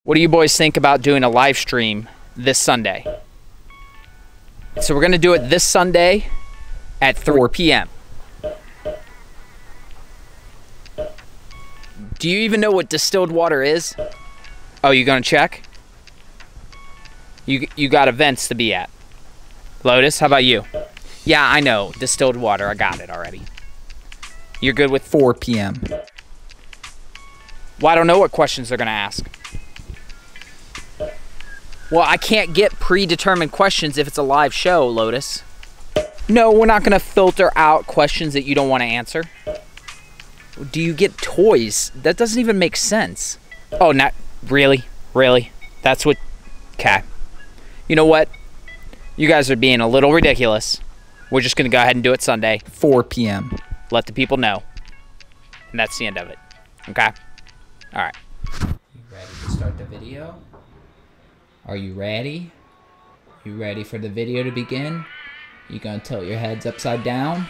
What do you boys think about doing a live stream this Sunday? So we're gonna do it this Sunday at 4 p.m. Do you even know what distilled water is? Oh, you gonna check? You got events to be at. Lotus, how about you? Yeah, I know, distilled water, I got it already. You're good with 4 p.m. Well, I don't know what questions they're gonna ask. Well, I can't get predetermined questions if it's a live show, Lotus. No, we're not gonna filter out questions that you don't want to answer. Do you get toys? That doesn't even make sense. Oh, not really? Really? That's what... Okay. You know what? You guys are being a little ridiculous. We're just gonna go ahead and do it Sunday, 4 p.m. Let the people know. And that's the end of it. Okay? Alright. You ready to start the video? Are you ready? You ready for the video to begin? You gonna tilt your heads upside down?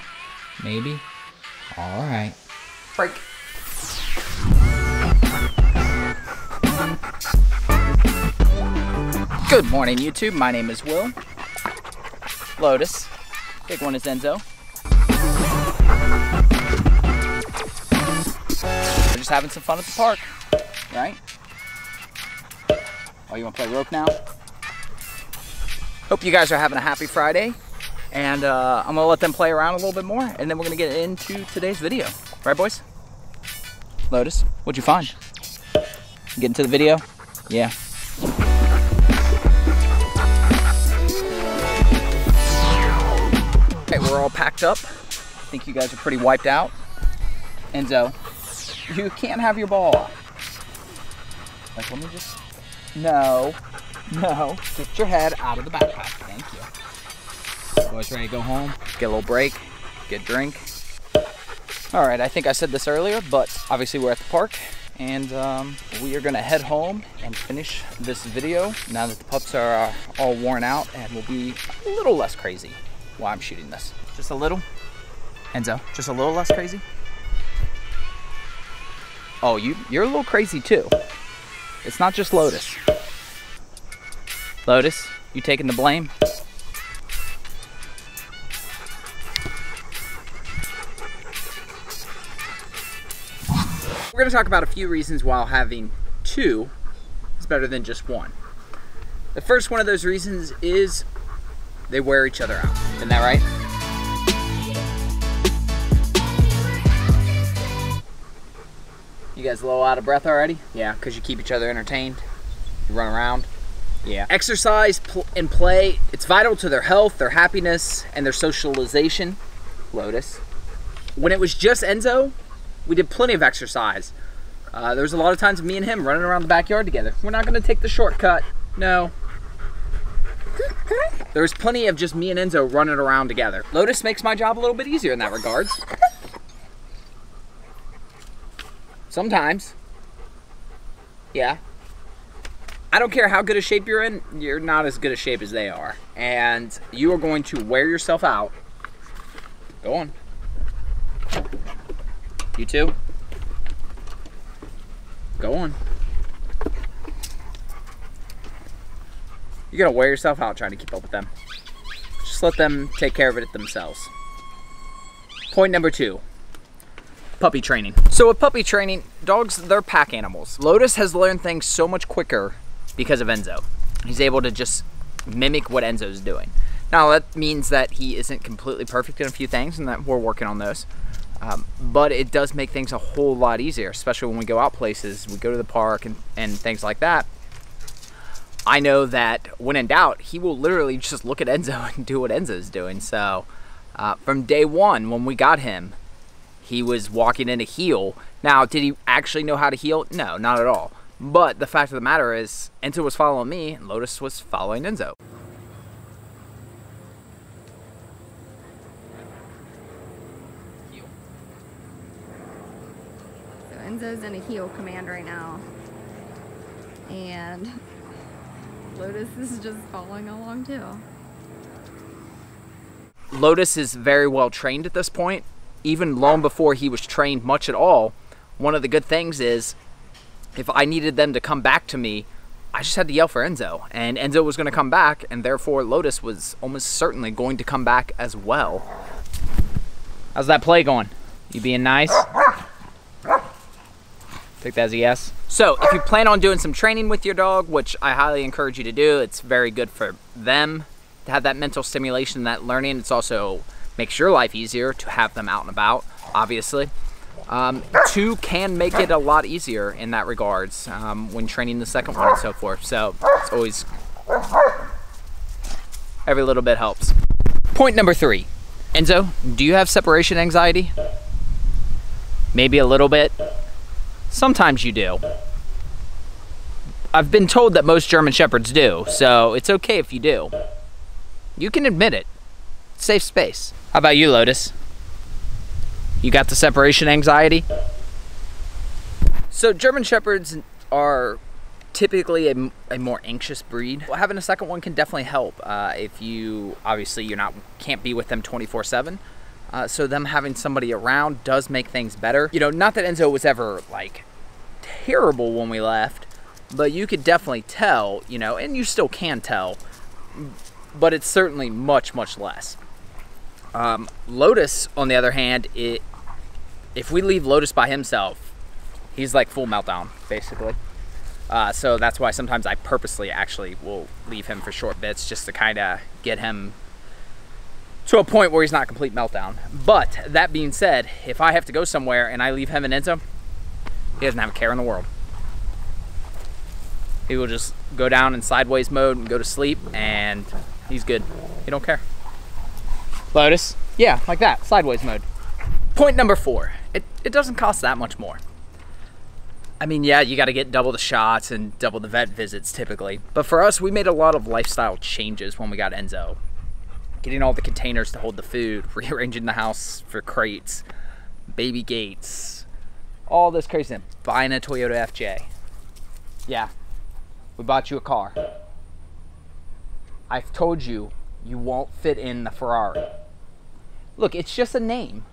Maybe? Alright. Break. Good morning, YouTube. My name is Will. Lotus. Big one is Enzo. We're just having some fun at the park, right? Oh, you want to play rope now? Hope you guys are having a happy Friday. And I'm going to let them play around a little bit more. And then we're going to get into today's video. Right, boys? Lotus, what'd you find? Get into the video? Yeah. Okay, we're all packed up. I think you guys are pretty wiped out. Enzo, you can't have your ball. Like, let me just... No. Get your head out of the backpack. Thank you. Boys ready to go home? Get a little break. Get a drink. Alright, I think I said this earlier, but obviously we're at the park. And we are going to head home and finish this video now that the pups are all worn out, and we'll be a little less crazy while I'm shooting this. Just a little? Enzo, just a little less crazy? Oh, you're a little crazy too. It's not just Lotus. Lotus, you taking the blame? We're going to talk about a few reasons why having two is better than just one. The first one of those reasons is they wear each other out. Isn't that right? You guys a little out of breath already? Yeah, because you keep each other entertained. You run around. Yeah. Exercise and play, it's vital to their health, their happiness, and their socialization. Lotus. When it was just Enzo, we did plenty of exercise. There was a lot of times me and him running around the backyard together. We're not going to take the shortcut. No. There was plenty of just me and Enzo running around together. Lotus makes my job a little bit easier in that regards. Sometimes. Yeah. I don't care how good a shape you're in, you're not as good a shape as they are. And you are going to wear yourself out. Go on. You too? Go on. You're gonna wear yourself out trying to keep up with them. Just let them take care of it themselves. Point number 2. Puppy training. So with puppy training, dogs, they're pack animals. Lotus has learned things so much quicker because of Enzo. He's able to just mimic what Enzo's doing. Now that means that he isn't completely perfect in a few things and that we're working on those. But it does make things a whole lot easier, especially when we go out places, we go to the park and things like that. I know that when in doubt, he will literally just look at Enzo and do what Enzo's doing. So from day one, when we got him, he was walking in a heel. Now, did he actually know how to heel? No, not at all. But the fact of the matter is, Enzo was following me, and Lotus was following Enzo. So Enzo's in a heel command right now. And Lotus is just following along too. Lotus is very well trained at this point. Even long before he was trained much at all, one of the good things is if I needed them to come back to me I just had to yell for Enzo, and Enzo was going to come back, and therefore Lotus was almost certainly going to come back as well. How's that play going? You being nice? Take that as a yes. So if you plan on doing some training with your dog, which I highly encourage you to do, it's very good for them to have that mental stimulation, that learning. It's also makes your life easier to have them out and about, obviously. 2 can make it a lot easier in that regards when training the second one and so forth. So it's always, every little bit helps. Point number 3. Enzo, do you have separation anxiety? Maybe a little bit. Sometimes you do. I've been told that most German Shepherds do, so it's okay if you do. You can admit it. Safe space. How about you, Lotus? You got the separation anxiety? So German Shepherds are typically a more anxious breed. Well, having a second one can definitely help if you, obviously can't be with them 24/7. So them having somebody around does make things better. You know, not that Enzo was ever like terrible when we left, but you could definitely tell, you know, and you still can tell, but it's certainly much, much less. Lotus, on the other hand, if we leave Lotus by himself, he's like full meltdown, basically. So that's why sometimes I purposely actually will leave him for short bits just to kind of get him to a point where he's not complete meltdown. But that being said, if I have to go somewhere and I leave him and Enzo, he doesn't have a care in the world. He will just go down in sideways mode and go to sleep, and he's good. He don't care. Lotus? Yeah, like that, sideways mode. Point number 4, it doesn't cost that much more. I mean, yeah, you got to get double the shots and double the vet visits typically. But for us, we made a lot of lifestyle changes when we got Enzo. Getting all the containers to hold the food, rearranging the house for crates, baby gates, all this crazy stuff. Buying a Toyota FJ. Yeah, we bought you a car. I've told you, you won't fit in the Ferrari. Look, it's just a name.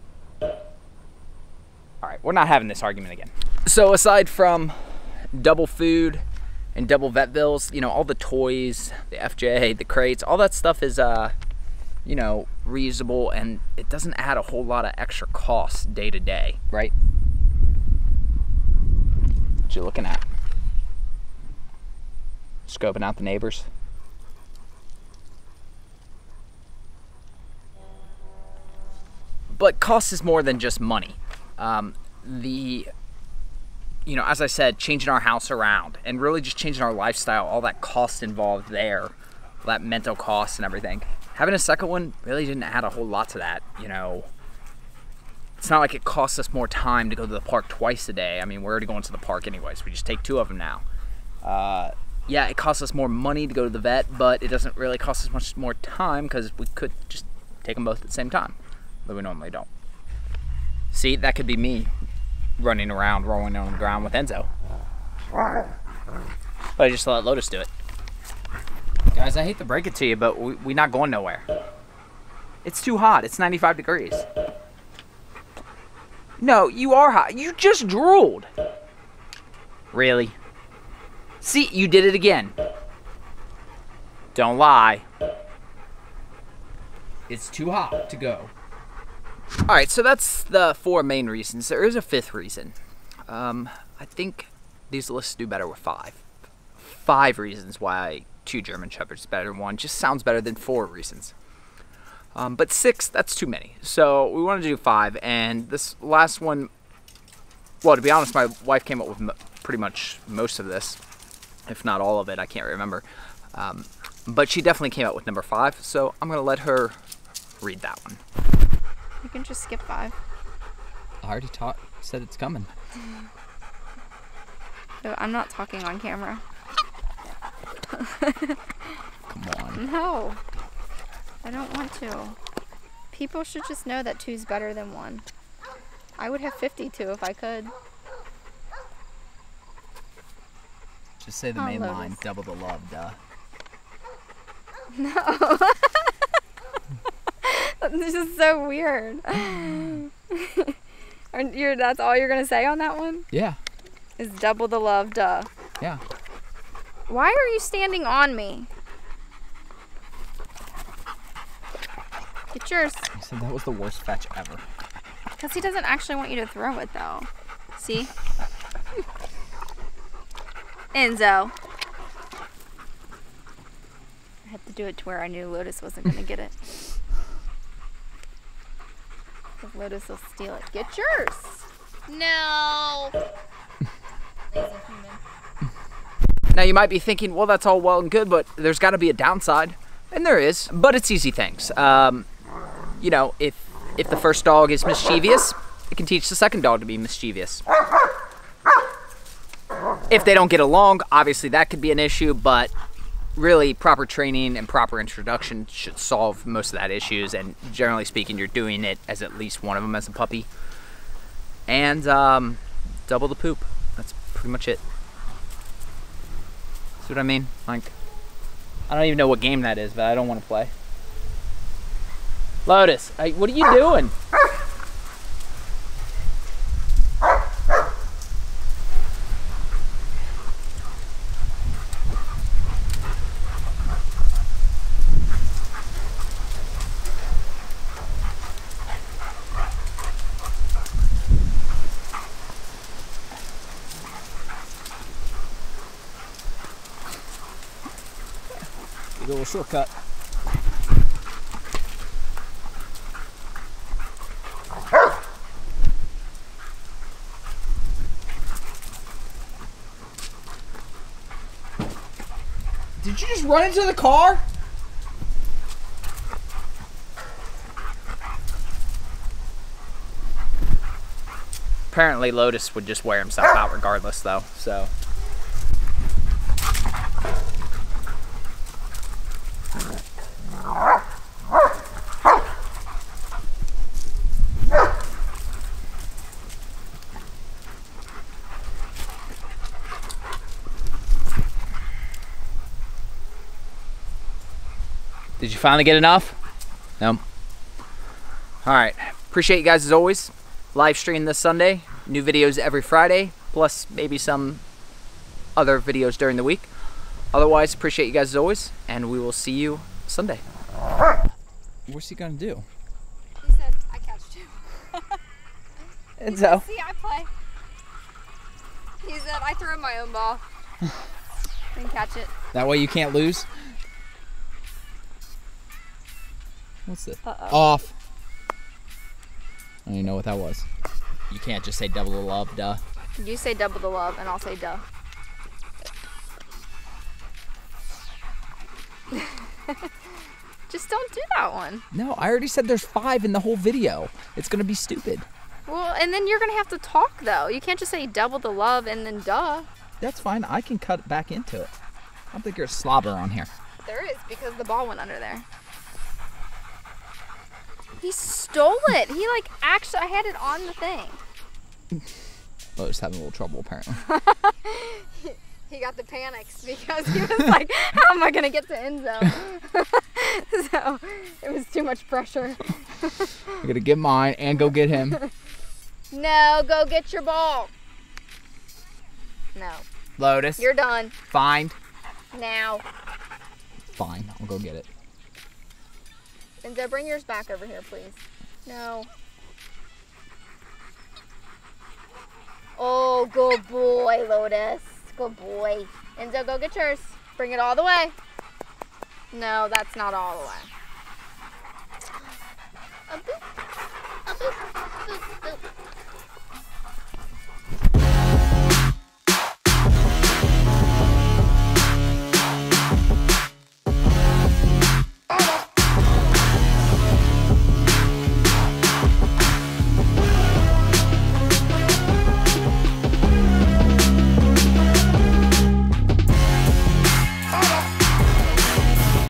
All right, we're not having this argument again. So aside from double food and double vet bills, you know, all the toys, the FJ, the crates, all that stuff is, you know, reusable, and it doesn't add a whole lot of extra costs day to day, right? What you looking at? Scoping out the neighbors. But cost is more than just money. You know, as I said, changing our house around and really just changing our lifestyle, all that cost involved there, all that mental cost and everything. Having a second one really didn't add a whole lot to that, you know. It's not like it costs us more time to go to the park twice a day. I mean, we're already going to the park anyways. We just take 2 of them now. Yeah, it costs us more money to go to the vet, but it doesn't really cost us much more time because we could just take them both at the same time, but we normally don't. See, that could be me running around, rolling on the ground with Enzo. But I just let Lotus do it. Guys, I hate to break it to you, but we're not going nowhere. It's too hot. It's 95 degrees. No, you are hot. You just drooled. Really? See, you did it again. Don't lie. It's too hot to go. Alright, so that's the 4 main reasons. There is a 5th reason. I think these lists do better with 5. 5 reasons why 2 German Shepherds is better than 1. Just sounds better than 4 reasons. But 6, that's too many. So we wanted to do 5, and this last one, well, to be honest, my wife came up with pretty much most of this, if not all of it. I can't remember. But she definitely came up with number 5, so I'm going to let her read that one. You can just skip 5. I already said it's coming. So I'm not talking on camera. Come on. No. I don't want to. People should just know that 2's better than 1. I would have 52 if I could. Just say the main line, double the love, duh. No. This is so weird. That's all you're going to say on that one? Yeah. Is double the love, duh. Yeah. Why are you standing on me? Get yours. I said that was the worst fetch ever. Because he doesn't actually want you to throw it, though. See? Enzo. I had to do it to where I knew Lotus wasn't going to get it. Because Lotus will steal it. Get yours. No. Lazy human. Now you might be thinking, well, that's all well and good, but there's got to be a downside. And there is, but it's easy things. You know, if the first dog is mischievous, it can teach the second dog to be mischievous. If they don't get along, obviously that could be an issue, but really proper training and proper introduction should solve most of that issues, and generally speaking, you're doing it as at least one of them as a puppy. And double the poop. That's pretty much it. See what I mean? Like, I don't even know what game that is, but I don't want to play. Lotus, what are you doing? A little shortcut. Did you just run into the car? Apparently Lotus would just wear himself out regardless though, so. Did you finally get enough? No. All right, appreciate you guys as always. Live stream this Sunday, new videos every Friday, plus maybe some other videos during the week. Otherwise, appreciate you guys as always, and we will see you Sunday. What's he gonna do? He said, I catch too. Enzo. See, I play. He said, I throw my own ball and catch it. That way you can't lose? What's this? Uh-oh. Off. I don't even know what that was. You can't just say double the love, duh. You say double the love, and I'll say duh. Just don't do that one. No, I already said there's 5 in the whole video. It's gonna be stupid. Well, and then you're gonna have to talk though. You can't just say double the love and then duh. That's fine, I can cut it back into it. I don't think you're a slobber on here. There is, because the ball went under there. He stole it. He like actually, I had it on the thing. Lotus having a little trouble apparently. He got the panics because he was like, how am I gonna get to Enzo? So it was too much pressure. I'm gonna get mine and go get him. No, go get your ball. No. Lotus. You're done. Fine. Now. Fine, I'll go get it. Enzo, bring yours back over here, please. No. Oh, good boy, Lotus. Good boy. Enzo, go get yours. Bring it all the way. No, that's not all the way.